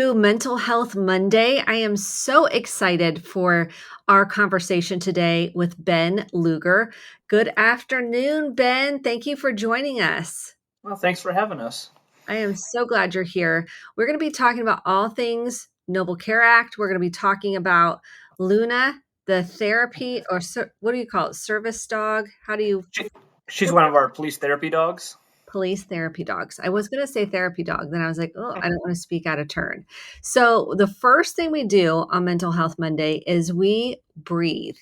to Mental Health Monday. I am so excited for our conversation today with Ben Luger. Good afternoon, Ben. Thank you for joining us. Well, thanks for having us. I am so glad you're here. We're going to be talking about all things Noble Care Act. We're going to be talking about Luna, the therapy, or what do you call it? Service dog? How do you? She, she's one of our police therapy dogs. Police therapy dogs. I was going to say therapy dog. Then I was like, oh, I don't want to speak out of turn. So, the first thing we do on Mental Health Monday is we breathe.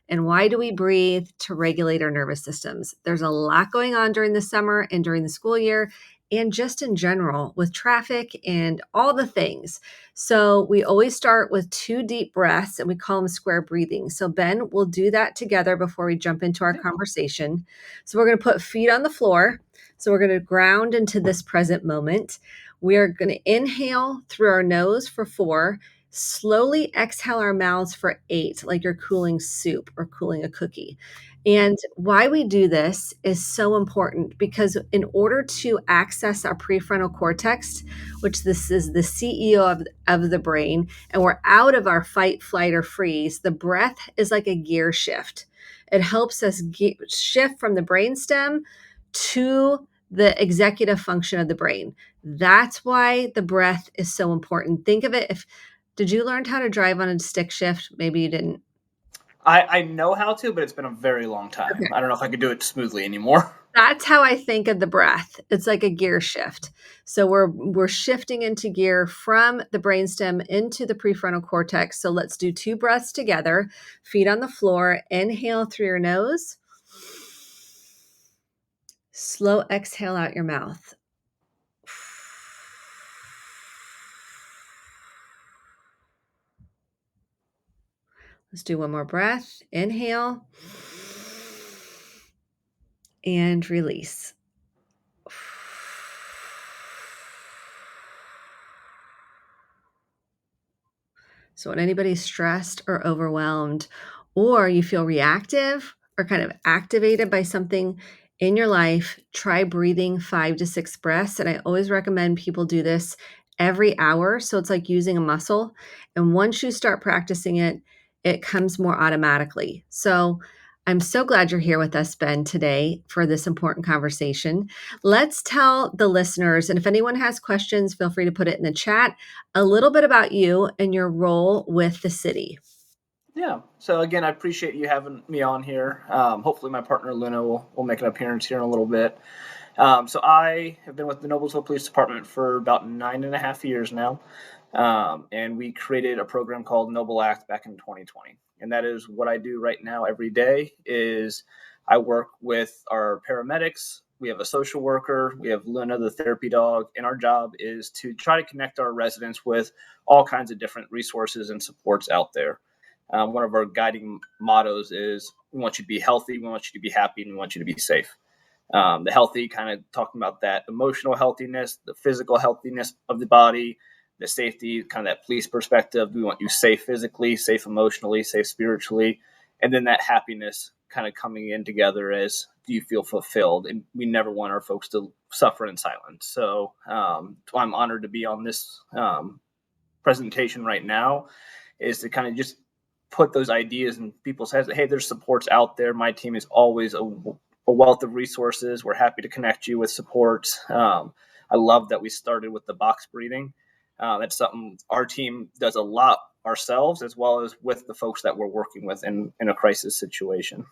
And why do we breathe? To regulate our nervous systems. There's a lot going on during the summer and during the school year, and just in general with traffic and all the things. So, we always start with 2 deep breaths and we call them square breathing. So, Ben, we'll do that together before we jump into our conversation. So, we're going to put feet on the floor. So we're going to ground into this present moment. We are going to inhale through our nose for 4, slowly exhale our mouths for 8, like you're cooling soup or cooling a cookie. And why we do this is so important because in order to access our prefrontal cortex, which this is the CEO of the brain, and we're out of our fight, flight, or freeze, the breath is like a gear shift. It helps us shift from the brainstem to the executive function of the brain. That's why the breath is so important. Think of it if did you learn how to drive on a stick shift? Maybe you didn't. I know how to, but it's been a very long time. Okay. I don't know if I could do it smoothly anymore. That's how I think of the breath. It's like a gear shift. So we're shifting into gear from the brainstem into the prefrontal cortex. So let's do 2 breaths together. Feet on the floor. Inhale through your nose. Slow exhale out your mouth. Let's do one more breath. Inhale and release. So, when anybody's stressed or overwhelmed, or you feel reactive or kind of activated by something in your life, try breathing 5 to 6 breaths. And I always recommend people do this every hour. So, it's like using a muscle. And once you start practicing it, it comes more automatically. So, I'm so glad you're here with us, Ben, today for this important conversation. Let's tell the listeners, and if anyone has questions, feel free to put it in the chat, a little bit about you and your role with the city. Yeah. So again, I appreciate you having me on here. Hopefully, my partner Luna will make an appearance here in a little bit. So I have been with the Noblesville Police Department for about 9.5 years now, and we created a program called Noble Act back in 2020, and that is what I do right now every day. Is I work with our paramedics. We have a social worker. We have Luna, the therapy dog, and our job is to try to connect our residents with all kinds of different resources and supports out there. One of our guiding mottos is we want you to be healthy, we want you to be happy, and we want you to be safe. The healthy, kind of talking about that emotional healthiness, the physical healthiness of the body, the safety, kind of that police perspective. We want you safe physically, safe emotionally, safe spiritually. And then that happiness kind of coming in together as do you feel fulfilled? And we never want our folks to suffer in silence. So I'm honored to be on this presentation right now, is to kind of just put those ideas in people's heads that, hey, there's supports out there. My team is always a wealth of resources. We're happy to connect you with support. I love that we started with the box breathing. That's something our team does a lot ourselves, as well as with the folks that we're working with in a crisis situation.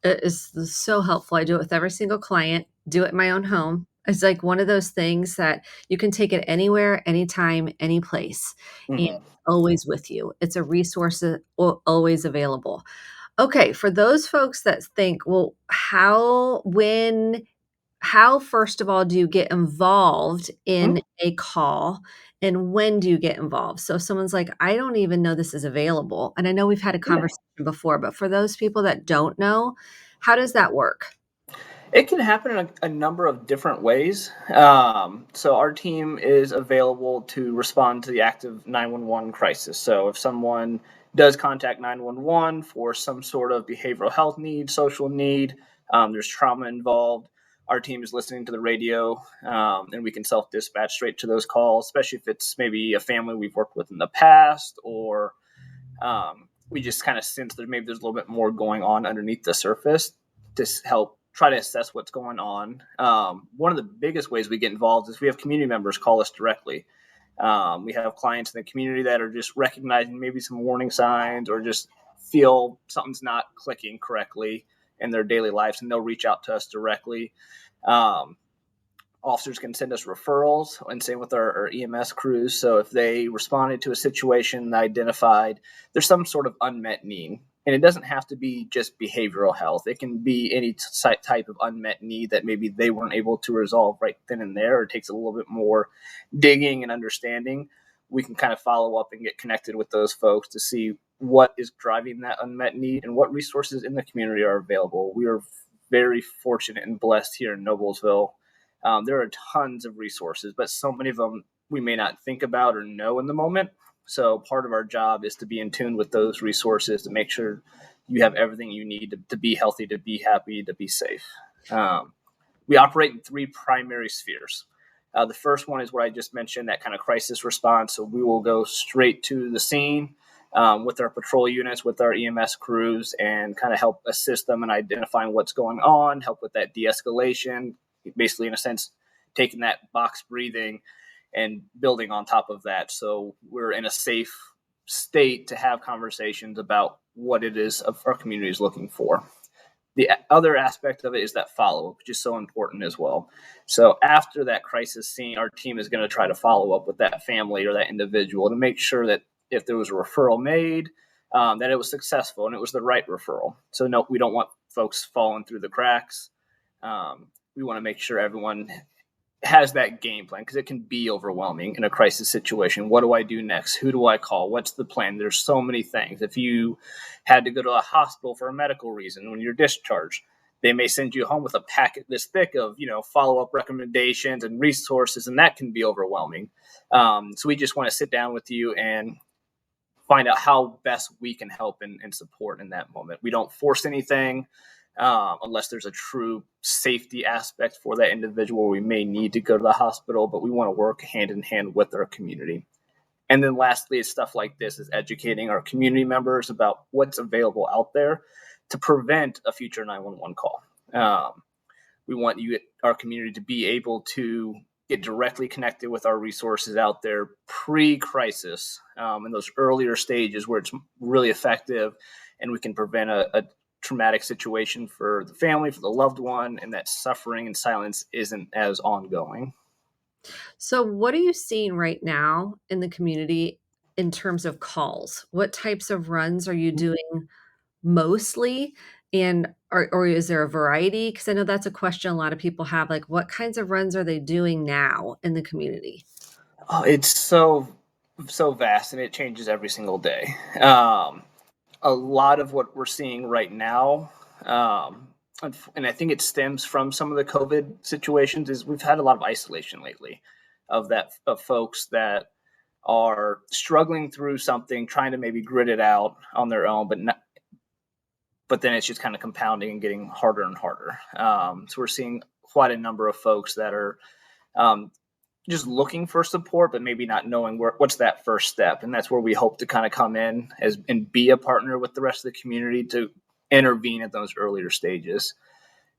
It is so helpful. I do it with every single client, do it in my own home. It's like one of those things that you can take it anywhere, anytime, any place, and Mm-hmm. always with you. It's a resource always available. Okay, for those folks that think, well, how first of all do you get involved in a call and when do you get involved? So if someone's like, I don't even know this is available. And I know we've had a Yeah. conversation before, but for those people that don't know, how does that work? It can happen in a number of different ways. So our team is available to respond to the active 911 crisis. So if someone does contact 911 for some sort of behavioral health need, social need, there's trauma involved, our team is listening to the radio, and we can self-dispatch straight to those calls, especially if it's maybe a family we've worked with in the past, or we just kind of sense that maybe there's a little bit more going on underneath the surface to help try to assess what's going on. One of the biggest ways we get involved is we have community members call us directly. We have clients in the community that are just recognizing maybe some warning signs or just feel something's not clicking correctly in their daily lives, and they'll reach out to us directly. Um, Officers can send us referrals, and same with our EMS crews. So if they responded to a situation and identified there's some sort of unmet need, and it doesn't have to be just behavioral health. It can be any type of unmet need that maybe they weren't able to resolve right then and there, or it takes a little bit more digging and understanding. We can kind of follow up and get connected with those folks to see what is driving that unmet need and what resources in the community are available. We are very fortunate and blessed here in Noblesville. There are tons of resources, but so many of them we may not think about or know in the moment. So part of our job is to be in tune with those resources to make sure you have everything you need to be healthy, to be happy, to be safe. We operate in three primary spheres. The first one is what I just mentioned, that kind of crisis response. So we will go straight to the scene with our patrol units, with our EMS crews, and kind of help assist them in identifying what's going on, help with that de-escalation, basically, in a sense, taking that box breathing and building on top of that. So we're in a safe state to have conversations about what it is our community is looking for. The other aspect of it is that follow-up, which is so important as well. So after that crisis scene, our team is going to try to follow up with that family or that individual to make sure that if there was a referral made, that it was successful and it was the right referral. So no, we don't want folks falling through the cracks. We want to make sure everyone has that game plan, because it can be overwhelming in a crisis situation. What do I do next? Who do I call? What's the plan? There's so many things. If you had to go to a hospital for a medical reason when you're discharged, they may send you home with a packet this thick of, follow-up recommendations and resources, and that can be overwhelming. So we just want to sit down with you and find out how best we can help and support in that moment. We don't force anything. Unless there's a true safety aspect for that individual, we may need to go to the hospital, but we want to work hand in hand with our community. And then lastly, is stuff like this is educating our community members about what's available out there to prevent a future 911 call. We want our community to be able to get directly connected with our resources out there pre-crisis, in those earlier stages where it's really effective and we can prevent a traumatic situation for the family, for the loved one, and that suffering and silence isn't as ongoing. So, what are you seeing right now in the community in terms of calls? What types of runs are you doing mostly? And or is there a variety? Because I know that's a question a lot of people have. Like, what kinds of runs are they doing now in the community? Oh, it's so vast, and it changes every single day. A lot of what we're seeing right now, and I think it stems from some of the COVID situations, is we've had a lot of isolation lately of folks that are struggling through something, trying to maybe grit it out on their own, but then it's just kind of compounding and getting harder and harder. So we're seeing quite a number of folks that are just looking for support, but maybe not knowing what's that first step. And that's where we hope to kind of come in and be a partner with the rest of the community to intervene at those earlier stages.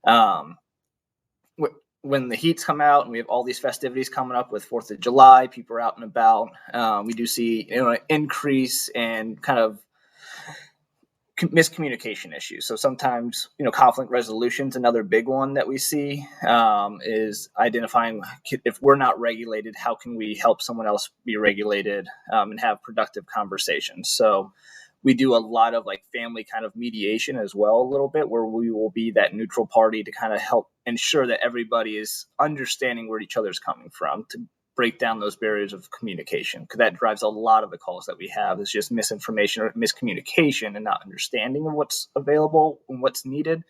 When the heats come out and we have all these festivities coming up with 4th of July, people are out and about. We do see an increase in kind of miscommunication issues. So sometimes, conflict resolution is another big one that we see, is identifying if we're not regulated, how can we help someone else be regulated, and have productive conversations. So we do a lot of like family kind of mediation as well, a little bit, where we will be that neutral party to kind of help ensure that everybody is understanding where each other's coming from, to break down those barriers of communication, because that drives a lot of the calls that we have is just misinformation or miscommunication and not understanding of what's available and what's needed.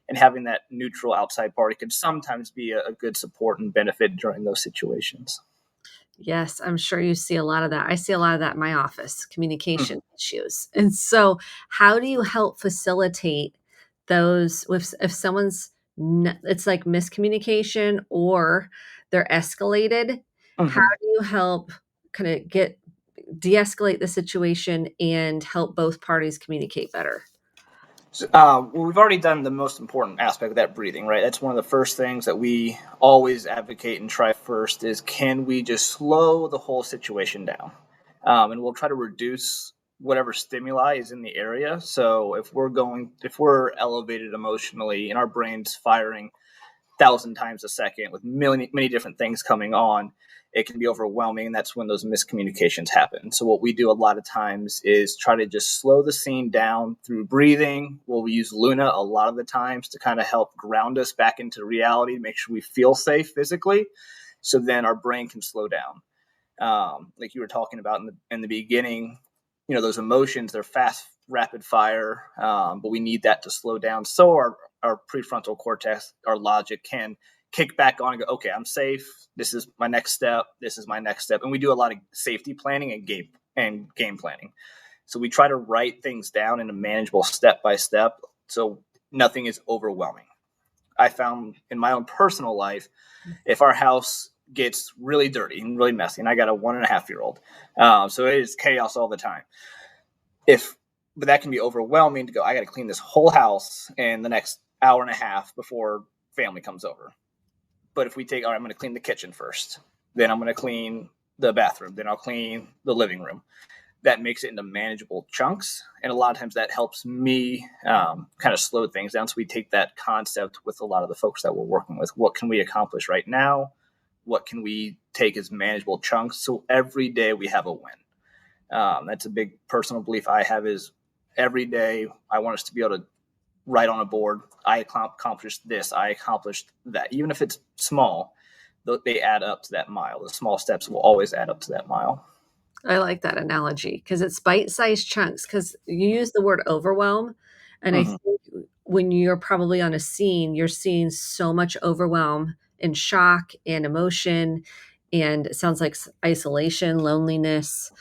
And having that neutral outside party can sometimes be a good support and benefit during those situations. Yes, I'm sure you see a lot of that. I see a lot of that in my office, Hmm. communication issues. And so, how do you help facilitate those if someone's it's like miscommunication or they're escalated. How Mhm. do you help kind of de-escalate the situation and help both parties communicate better? So, well, we've already done the most important aspect of that, breathing, right? That's one of the first things that we always advocate and try first is, can we just slow the whole situation down? And we'll try to reduce whatever stimuli is in the area. So if we're elevated emotionally and our brain's firing 1,000 times a second with many different things coming on, it can be overwhelming. And that's when those miscommunications happen. So what we do a lot of times is try to just slow the scene down through breathing. We'll use Luna a lot of the times to kind of help ground us back into reality, make sure we feel safe physically, so then our brain can slow down. Like you were talking about in the beginning, those emotions, they're fast, rapid fire, but we need that to slow down so our prefrontal cortex, our logic, can kick back on and go, okay, I'm safe. This is my next step. This is my next step. And we do a lot of safety planning and game planning. So we try to write things down in a manageable step by step, so nothing is overwhelming. I found in my own personal life, if our house gets really dirty and really messy, and I got a 1.5 year old, so it is chaos all the time. But that can be overwhelming to go, I got to clean this whole house in the next hour and a half before family comes over. But if we take, all right, I'm going to clean the kitchen first, then I'm going to clean the bathroom, then I'll clean the living room. That makes it into manageable chunks. And a lot of times that helps me kind of slow things down. So we take that concept with a lot of the folks that we're working with. What can we accomplish right now? What can we take as manageable chunks? So every day we have a win. That's a big personal belief I have, is every day I want us to be able to write on a board, I accomplished this, I accomplished that. Even if it's small, they add up to that mile. The small steps will always add up to that mile. I like that analogy because it's bite-sized chunks. Because you use the word overwhelm, and I Mm-hmm. think when you're probably on a scene, you're seeing so much overwhelm and shock and emotion, and it sounds like isolation, loneliness.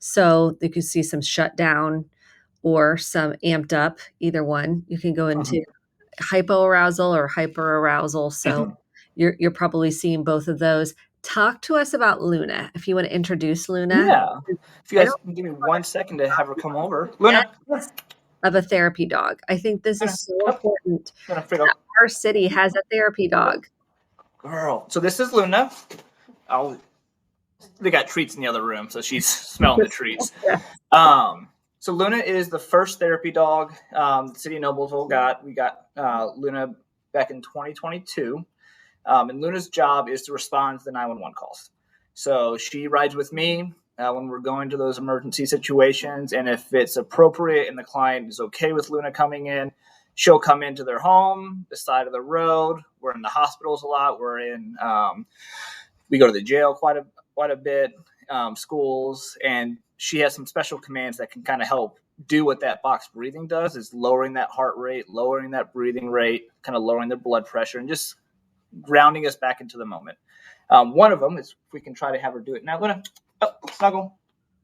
So you could see some shutdown or some amped up, either one. You can go into hypoarousal or hyperarousal. So Mm-hmm. you're probably seeing both of those. Talk to us about Luna, if you want to introduce Luna. Yeah. If you I guys don't can give me 1 second to have her come over. get Luna, this of a therapy dog. I think this Luna, is so come. important Luna, that Frigo. our city has a therapy dog. Girl. So this is Luna. Oh, they got treats in the other room, so she's smelling the treats. Yeah. Um, so Luna is the first therapy dog the city of Noblesville got. We got Luna back in 2022. And Luna's job is to respond to the 911 calls. So she rides with me when we're going to those emergency situations. And if it's appropriate and the client is okay with Luna coming in, she'll come into their home, the side of the road. We're in the hospitals a lot. We go to the jail quite a bit, schools, and she has some special commands that can kind of help do what that box breathing does, is lowering that heart rate, lowering that breathing rate, kind of lowering the blood pressure, and just grounding us back into the moment. One of them is, if we can try to have her do it now. Luna, snuggle,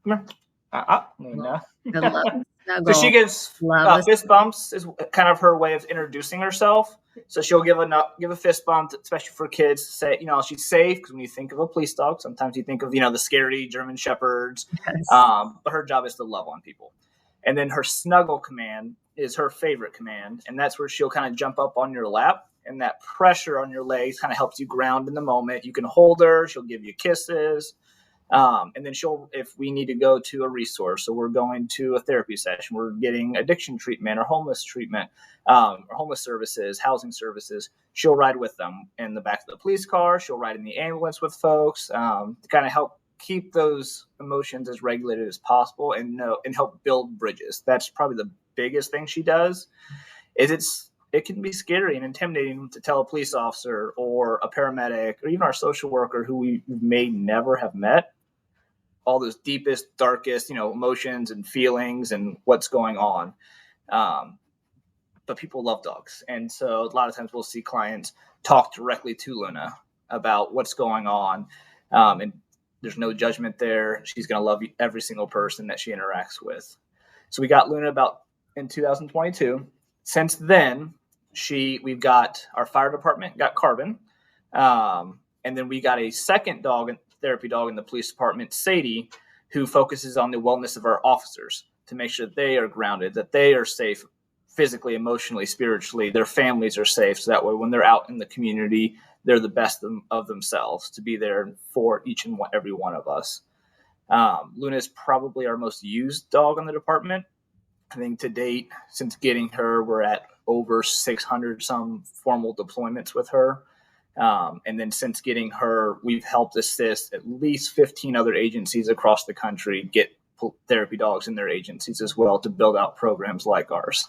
come here. Luna. I love So she snuggle. gives Love this. fist bumps is kind of her way of introducing herself. So she'll give a fist bump, especially for kids, to say, she's safe. Because when you think of a police dog, sometimes you think of the scary German shepherds. Yes. But her job is to love on people. And then her snuggle command is her favorite command, and that's where she'll kind of jump up on your lap, and that pressure on your legs kind of helps you ground in the moment. You can hold her, she'll give you kisses, and then if we need to go to a resource, so we're going to a therapy session, we're getting addiction treatment or homeless treatment, or homeless services, housing services, she'll ride with them in the back of the police car. She'll ride in the ambulance with folks, to kind of help keep those emotions as regulated as possible, and help build bridges. That's probably the biggest thing she does. It can be scary and intimidating to tell a police officer or a paramedic or even our social worker, who we may never have met, all those deepest, darkest, emotions and feelings and what's going on. Um, but people love dogs, and so a lot of times we'll see clients talk directly to Luna about what's going on, and there's no judgment there. She's going to love every single person that she interacts with. So we got Luna about in 2022. Since then, We've got our fire department, got Carbon, and then we got a second therapy dog in the police department, Sadie, who focuses on the wellness of our officers to make sure that they are grounded, that they are safe physically, emotionally, spiritually, their families are safe. So that way, when they're out in the community, they're the best of themselves to be there for each and every one of us. Luna is probably our most used dog in the department. I think to date, since getting her, we're at over 600 some formal deployments with her. And then since getting her, we've helped assist at least 15 other agencies across the country get therapy dogs in their agencies as well to build out programs like ours.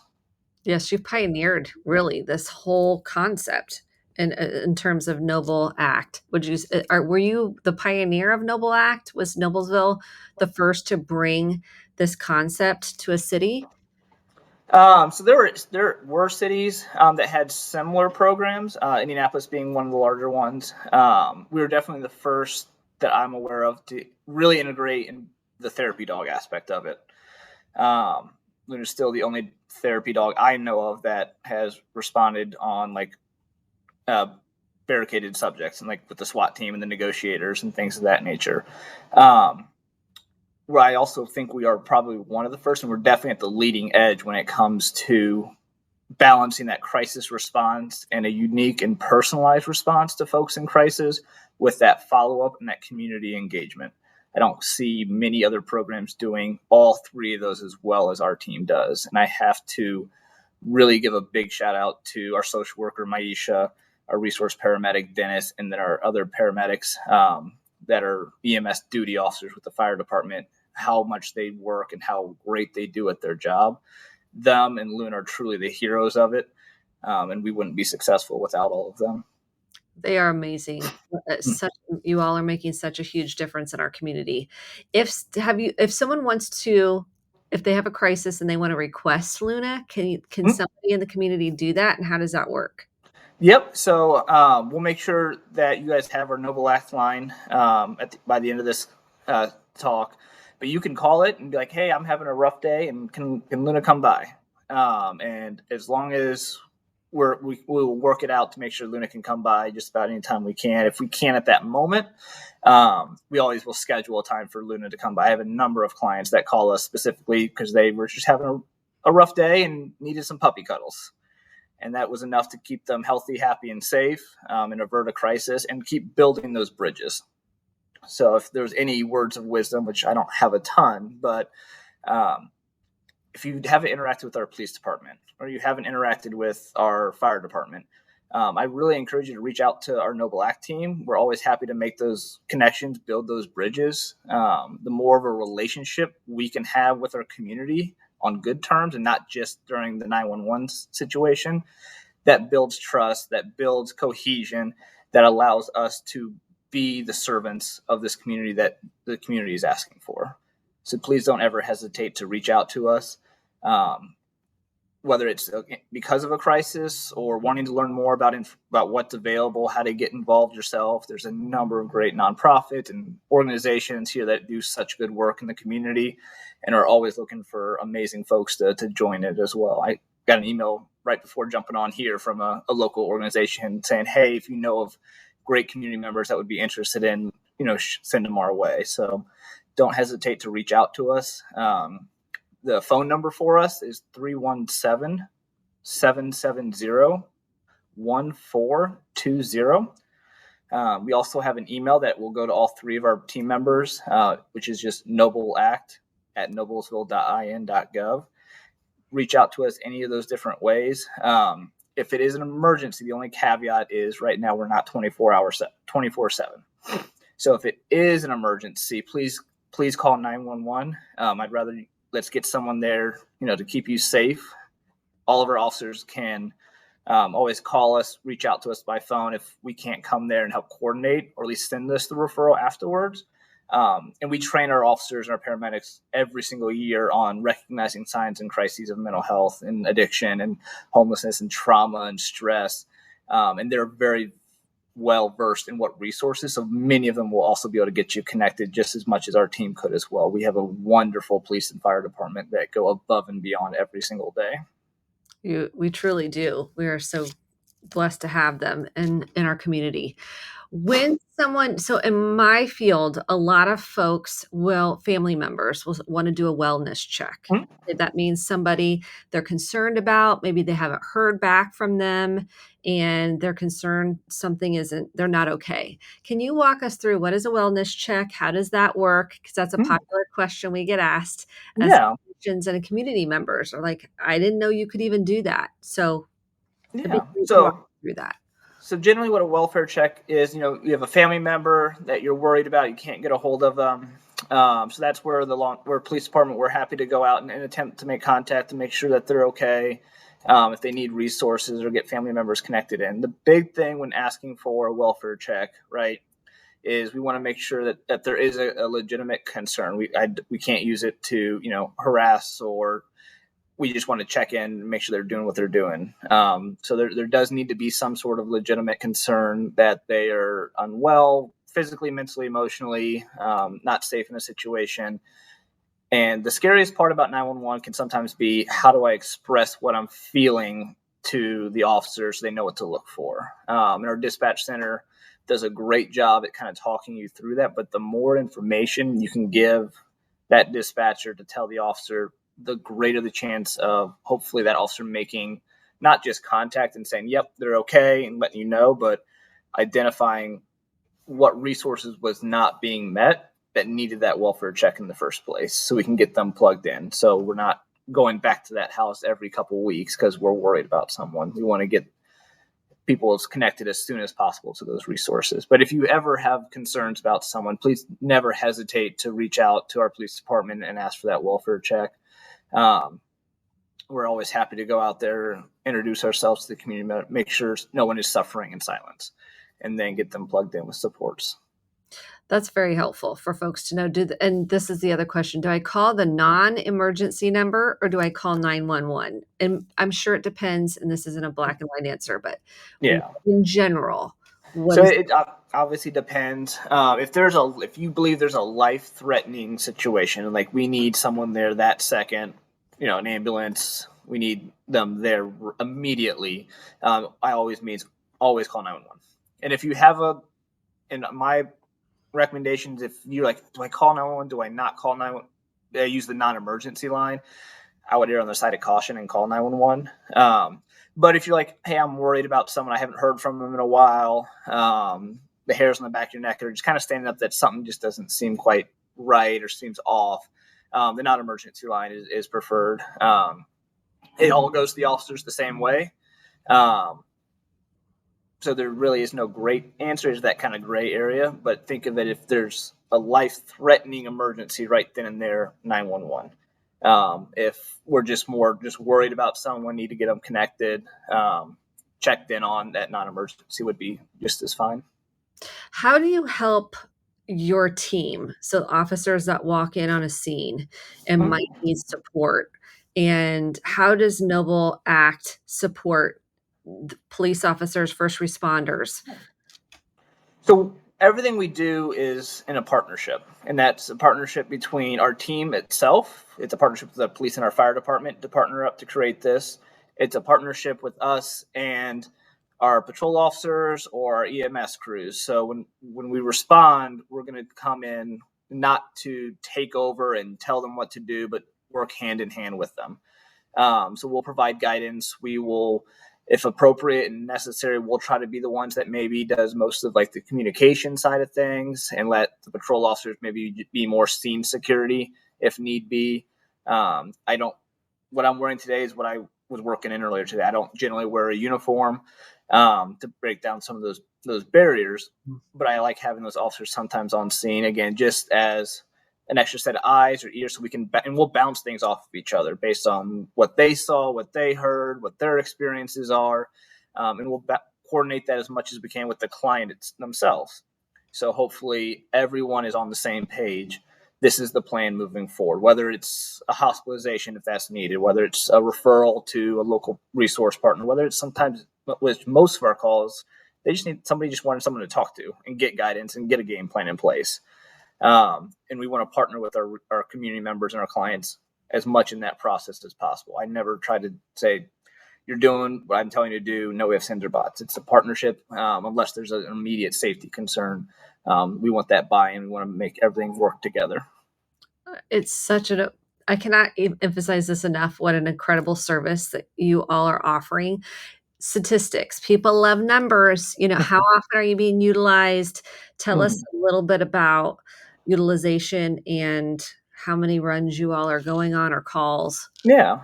Yes, you pioneered really this whole concept in terms of Noble Act. Were you the pioneer of Noble Act? Was Noblesville the first to bring this concept to a city? So there were cities that had similar programs. Indianapolis being one of the larger ones. We were definitely the first that I'm aware of to really integrate in the therapy dog aspect of it. Luna's still the only therapy dog I know of that has responded on like barricaded subjects and like with the SWAT team and the negotiators and things of that nature. Where I also think we are probably one of the first, and we're definitely at the leading edge when it comes to balancing that crisis response and a unique and personalized response to folks in crisis with that follow-up and that community engagement. I don't see many other programs doing all three of those as well as our team does. And I have to really give a big shout out to our social worker, Maisha, our resource paramedic, Dennis, and then our other paramedics that are EMS duty officers with the fire department, how much they work and how great they do at their job. Them and Luna are truly the heroes of it, and we wouldn't be successful without all of them. They are amazing. You all are making such a huge difference in our community. If someone wants to, if they have a crisis and they want to request Luna, can somebody in the community do that? And how does that work? Yep. So we'll make sure that you guys have our Noble Act line by the end of this talk. But you can call it and be like, "Hey, I'm having a rough day, and can Luna come by?" And as long as we will work it out to make sure Luna can come by just about any time we can. If we can at that moment, we always will schedule a time for Luna to come by. I have a number of clients that call us specifically because they were just having a rough day and needed some puppy cuddles. And that was enough to keep them healthy, happy, and safe, and avert a crisis and keep building those bridges. So if there's any words of wisdom, which I don't have a ton, but if you haven't interacted with our police department or you haven't interacted with our fire department, I really encourage you to reach out to our Noble Act team. We're always happy to make those connections, build those bridges. The more of a relationship we can have with our community on good terms and not just during the 911 situation, that builds trust, that builds cohesion, that allows us to be the servants of this community that the community is asking for. So please don't ever hesitate to reach out to us, whether it's because of a crisis or wanting to learn more about what's available, how to get involved yourself. There's a number of great nonprofits and organizations here that do such good work in the community and are always looking for amazing folks to join it as well. I got an email right before jumping on here from a local organization saying, "Hey, if you know of great community members that would be interested in, send them our way." So don't hesitate to reach out to us. The phone number for us is 317-770-1420. We also have an email that will go to all three of our team members, which is just nobleact@noblesville.in.gov. Reach out to us any of those different ways. If it is an emergency, the only caveat is right now we're not 24/7. So if it is an emergency, please call 911. I'd rather let's get someone there, to keep you safe. All of our officers can always call us, reach out to us by phone if we can't come there and help coordinate, or at least send us the referral afterwards. And we train our officers and our paramedics every single year on recognizing signs and crises of mental health and addiction and homelessness and trauma and stress. And they're very well versed in what resources. So many of them will also be able to get you connected just as much as our team could as well. We have a wonderful police and fire department that go above and beyond every single day. We truly do. We are so blessed to have them in our community. When someone so in my field, a lot of folks will family members will wanna do a wellness check. Mhm. That means somebody they're concerned about, maybe they haven't heard back from them, and they're concerned something isn't they're not okay. Can you walk us through what is a wellness check? How does that work? Because that's a Mhm. popular question we get asked as Yeah, Christians and community members are like, "I didn't know you could even do that." So, it'd be yeah. great to walk So through that. So generally, what a welfare check is, you have a family member that you're worried about, you can't get a hold of them. So that's where where police department, we're happy to go out and attempt to make contact to make sure that they're okay. If they need resources or get family members connected in. The big thing when asking for a welfare check, right, is we want to make sure that there is a legitimate concern. We can't use it to harass, or we just want to check in and make sure they're doing what they're doing. So there does need to be some sort of legitimate concern that they are unwell, physically, mentally, emotionally, not safe in a situation. And the scariest part about 911 can sometimes be, how do I express what I'm feeling to the officers so they know what to look for? And our dispatch center does a great job at kind of talking you through that. But the more information you can give that dispatcher to tell the officer, the greater the chance of hopefully that officer making not just contact and saying, yep, they're okay, and letting you know, but identifying what resources was not being met that needed that welfare check in the first place, so we can get them plugged in. So we're not going back to that house every couple of weeks because we're worried about someone. We want to get people as connected as soon as possible to those resources. But if you ever have concerns about someone, please never hesitate to reach out to our police department and ask for that welfare check. Um, we're always happy to go out there, introduce ourselves to the community, make sure no one is suffering in silence, and then get them plugged in with supports. That's very helpful for folks to know. And this is the other question. Do I call the non-emergency number or do I call 911? And I'm sure it depends, and this isn't a black and white answer, but Yeah. in general, what So is it obviously depends. If you believe there's a life threatening situation, and like we need someone there that second, an ambulance, we need them there immediately. I always call 911. And if you have in my recommendations, if you're like, do I call 911? Do I not call 911? Use the non-emergency line. I would err on the side of caution and call 911. But if you're like, hey, I'm worried about someone, I haven't heard from them in a while, the hairs on the back of your neck are just kind of standing up that something just doesn't seem quite right or seems off, the non emergency line is preferred. It all goes to the officers the same way. Um, so there really is no great answer to that kind of gray area. But think of it, if there's a life threatening emergency right then and there, 911. If we're just worried about someone, need to get them connected, checked in on, that non-emergency would be just as fine. how do you help your team? So officers that walk in on a scene and might Mhm. need support. And how does Noble Act support police officers, first responders? So everything we do is in a partnership, and that's a partnership between our team itself. It's a partnership with the police and our fire department to partner up to create this. It's a partnership with us and our patrol officers or our EMS crews. So when we respond, we're going to come in not to take over and tell them what to do, but work hand in hand with them. So we'll provide guidance. We will, if appropriate and necessary, we'll try to be the ones that maybe does most of like the communication side of things, and let the patrol officers maybe be more scene security if need be. I don't. What I'm wearing today is what I was working in earlier today. I don't generally wear a uniform to break down some of those barriers, but I like having those officers sometimes on scene again, just as an extra set of eyes or ears, so we can and we'll bounce things off of each other based on what they saw, what they heard, what their experiences are, and we'll coordinate that as much as we can with the client themselves. So hopefully everyone is on the same page. This is the plan moving forward, whether it's a hospitalization if that's needed, whether it's a referral to a local resource partner, whether it's sometimes, with most of our calls, they just need somebody, just wanted someone to talk to and get guidance and get a game plan in place. And we want to partner with our community members and our clients as much in that process as possible. I never try to say, you're doing what I'm telling you to do. No ifs, ands, or buts. It's a partnership, unless there's an immediate safety concern. We want that buy-in. We want to make everything work together. It's such an I cannot emphasize this enough, what an incredible service that you all are offering. Statistics, people love numbers, how often are you being utilized? Tell us Mhm. a little bit about utilization and how many runs you all are going on or calls. Yeah.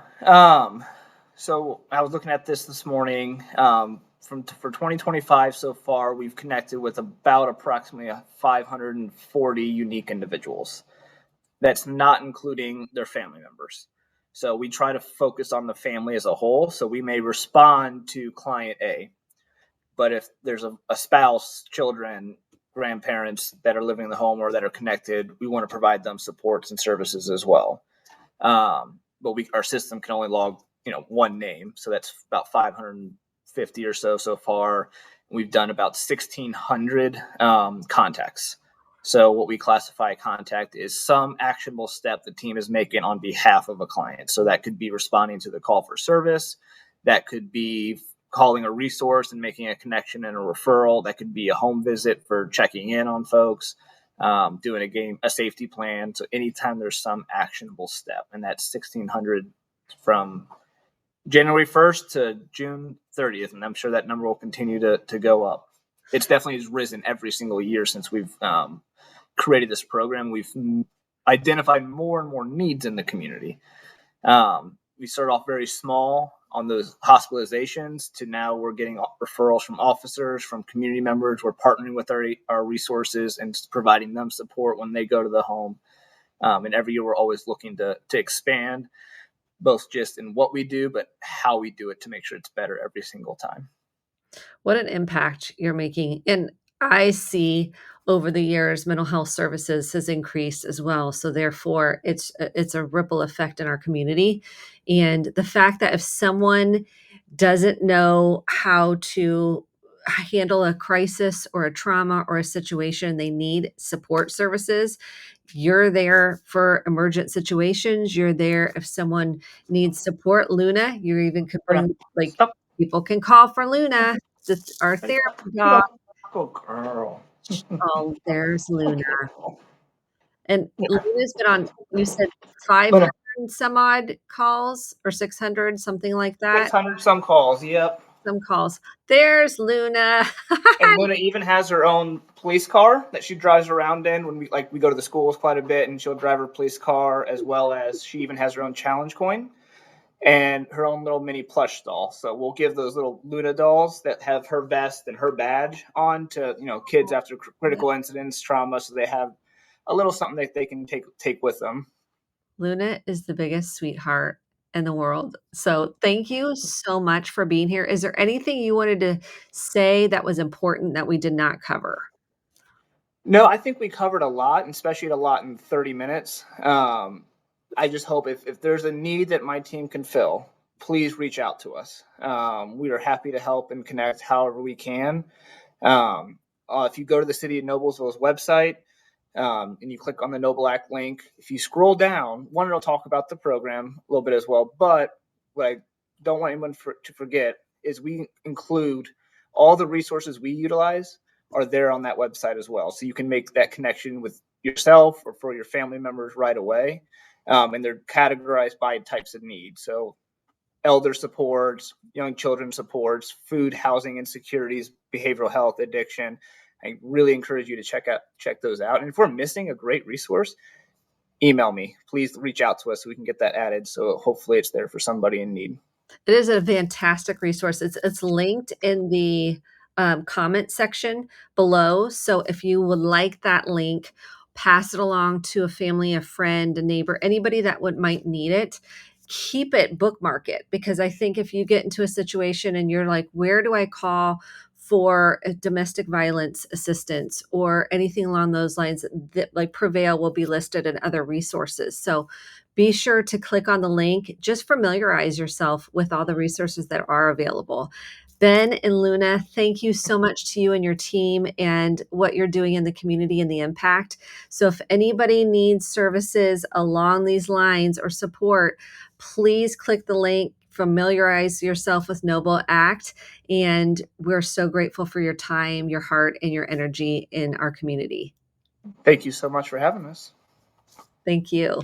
So I was looking at this morning. For 2025 so far, we've connected with about approximately 540 unique individuals. That's not including their family members. So we try to focus on the family as a whole. So we may respond to client A, but if there's a spouse, children, grandparents that are living in the home or that are connected, we want to provide them supports and services as well. But our system can only log one name, so that's about 550 or so far. We've done about 1,600 contacts. So what we classify a contact is some actionable step the team is making on behalf of a client. So that could be responding to the call for service, that could be calling a resource and making a connection and a referral, that could be a home visit for checking in on folks, doing a safety plan. So anytime there's some actionable step, and that's 1,600 from January 1st to June 30th, and I'm sure that number will continue to go up. It's definitely risen every single year since we've created this program. We've identified more and more needs in the community. We started off very small on those hospitalizations to now we're getting referrals from officers, from community members. We're partnering with our resources and providing them support when they go to the home. And every year we're always looking to expand, both just in what we do, but how we do it to make sure it's better every single time. What an impact you're making. And I see over the years, mental health services has increased as well. So therefore, it's a ripple effect in our community. And the fact that if someone doesn't know how to handle a crisis or a trauma or a situation, they need support services. You're there for emergent situations. You're there if someone needs support. Luna, you even could bring, like, Stop. people can call for Luna, our therapy dog. Good girl. Oh, there's Luna. Good girl. And Yeah. Luna's been on, you said Luna, 500 some odd calls or 600, something like that? 600 some calls. Yep. Some calls. There's Luna. And Luna even has her own police car that she drives around in when we go to the schools quite a bit, and she'll drive her police car, as well as she even has her own challenge coin and her own little mini plush doll. So we'll give those little Luna dolls that have her vest and her badge on to kids after critical incidents, trauma, so they have a little something that they can take with them. Luna is the biggest sweetheart in the world. So thank you so much for being here. Is there anything you wanted to say that was important that we did not cover? No, I think we covered a lot, and especially a lot in 30 minutes. I just hope if there's a need that my team can fill, please reach out to us. We are happy to help and connect however we can. If you go to the City of Noblesville's website and you click on the Noble Act link, if you scroll down, one, it'll talk about the program a little bit as well. But what I don't want anyone to forget is we include all the resources we utilize are there on that website as well. So you can make that connection with yourself or for your family members right away. And they're categorized by types of need. So elder supports, young children supports, food, housing insecurities, behavioral health, addiction. I really encourage you to check those out. And if we're missing a great resource, email me. Please reach out to us so we can get that added. So hopefully it's there for somebody in need. It is a fantastic resource. It's linked in the, comment section below, so if you would like that link, pass it along to a family, a friend, a neighbor, anybody that might need it. Keep it, bookmark it, because I think if you get into a situation and you're like, "Where do I call for, domestic violence assistance?" or anything along those lines, that, like, Prevail will be listed in other resources, so be sure to click on the link. Just familiarize yourself with all the resources that are available. Ben and Luna, thank you so much to you and your team and what you're doing in the community and the impact. So, if anybody needs services along these lines or support, please click the link, familiarize yourself with Noble Act. And we're so grateful for your time, your heart, and your energy in our community. Thank you so much for having us. Thank you.